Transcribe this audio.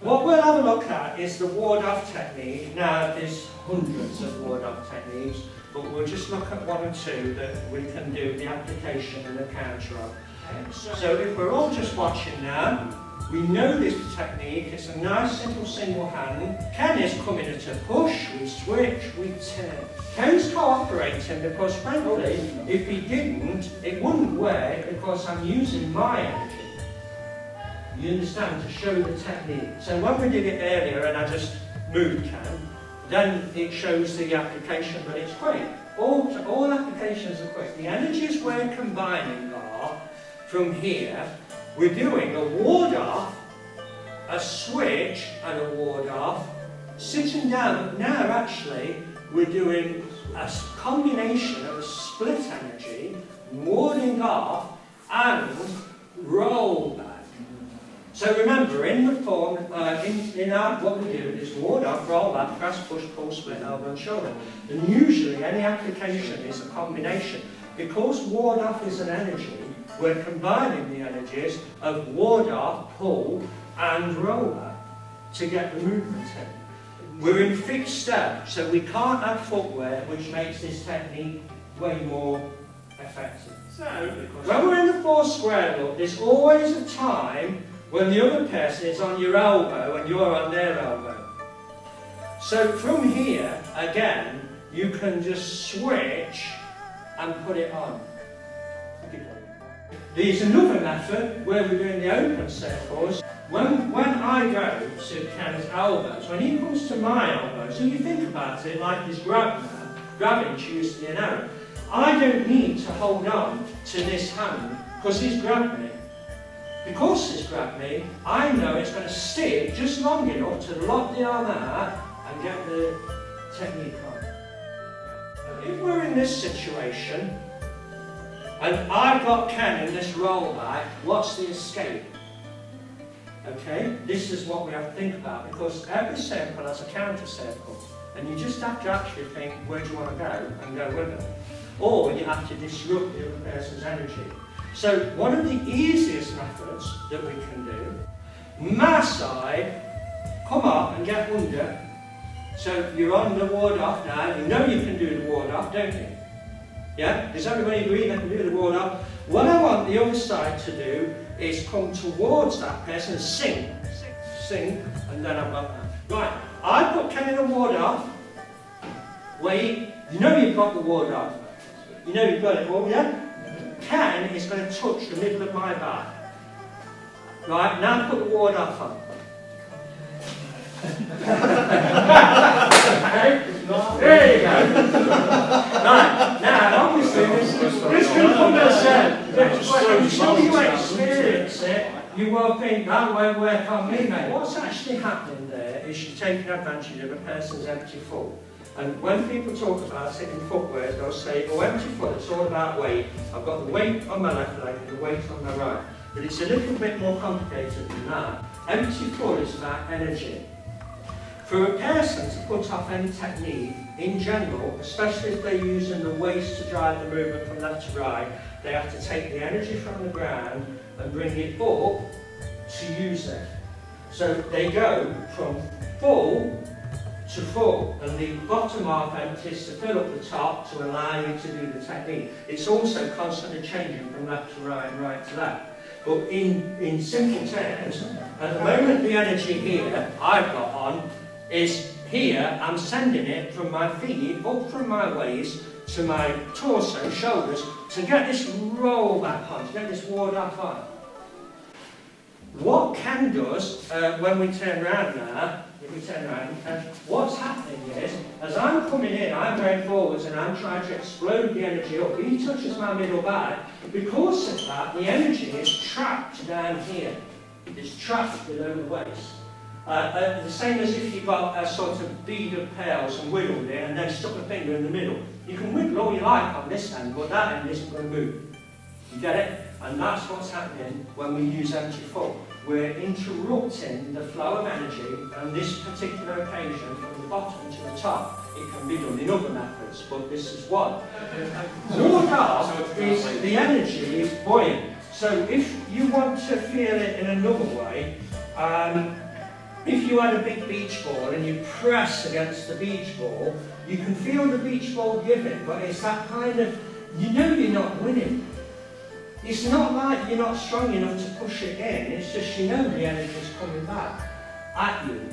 What we'll have a look at is the ward-off technique. Now, there's hundreds of ward-off techniques, but we'll just look at one or two that we can do the application and the counter of. So if we're all just watching now, we know this technique. It's a nice simple single hand. Ken is coming at a push, we switch, we turn. Ken's cooperating because frankly, if he didn't, it wouldn't work because I'm using my energy. You understand, to show the technique. So when we did it earlier and I just moved Ken, then it shows the application, but it's quick. All applications are quick. The energies we're combining are from here. We're doing a ward off, a switch and a ward off, sitting down. But now actually we're doing a combination of a split energy, warding off and roll back. So remember, in the form, in our, what we do is ward off, roll back, press, push, pull, split, elbow and shoulder. And usually any application is a combination. Because ward off is an energy, we're combining the energies of ward off, pull and roll back to get the movement in. We're in fixed step, so we can't add footwear, which makes this technique way more effective. So, when we're in the 4 square look, there's always a time when the other person is on your elbow and you're on their elbow. So from here, again, you can just switch and put it on. There's another method where we're doing the open circles. When I go to Ken's elbows, when he comes to my elbows, and you think about it like he's grabbing Tuishou an arrow, I don't need to hold on to this hand because he's grabbed me. Because he's grabbed me, I know it's going to stick just long enough to lock the arm out and get the technique on. If we're in this situation, and I've got Ken in this rollback, what's the escape? Okay, this is what we have to think about, because every circle has a counter circle, and you just have to actually think, where do you want to go, and go with it. Or you have to disrupt the other person's energy. So one of the easiest methods that we can do, my side, come up and get under. So you're on the ward off now, you know you can do the ward off, don't you? Yeah? Does everybody agree they can do the ward off? What I want the other side to do is come towards that person and sink, and then I'm like that. Right, I put Ken in a ward off. Wait, you know you've got the ward off. You know you've got it all, yeah? Ken is going to touch the middle of my back. Right, now put the ward off on. Okay? There you go. Right, now obviously this can come as until you experience it, you will think that won't work on me, mate. What's actually happening there is you're taking advantage of a person's empty foot. And when people talk about it in footwear, they'll say, oh, empty foot, it's all about weight. I've got the weight on my left leg and the weight on my right. But it's a little bit more complicated than that. Empty foot is about energy. For a person to put off any technique, in general, especially if they're using the waist to drive the movement from left to right, they have to take the energy from the ground and bring it up to use it. So they go from full to full, and the bottom half empties to fill up the top to allow you to do the technique. It's also constantly changing from left to right and right to left. But in simple terms, at the moment the energy here I've got on is here, I'm sending it from my feet, up from my waist to my torso, shoulders, to get this roll back on, to get this ward off on. What Ken does when we turn around now, what's happening is, as I'm coming in, I'm going forwards and I'm trying to explode the energy up. He touches my middle back. Because of that, the energy is trapped down here. It's trapped below the waist. The same as if you got a sort of bead of pearls and wiggled it and then stuck a finger in the middle. You can wiggle all you like on this end, but that end isn't going to move. You get it? And that's what's happening when we use empty foot. We're interrupting the flow of energy, and this particular occasion, from the bottom to the top, it can be done in other methods, but this is one. Ward off is the energy is buoyant. So if you want to feel it in another way, If you had a big beach ball and you press against the beach ball, you can feel the beach ball give it, but it's that kind of, you know you're not winning. It's not like you're not strong enough to push it in, it's just you know the energy's coming back at you.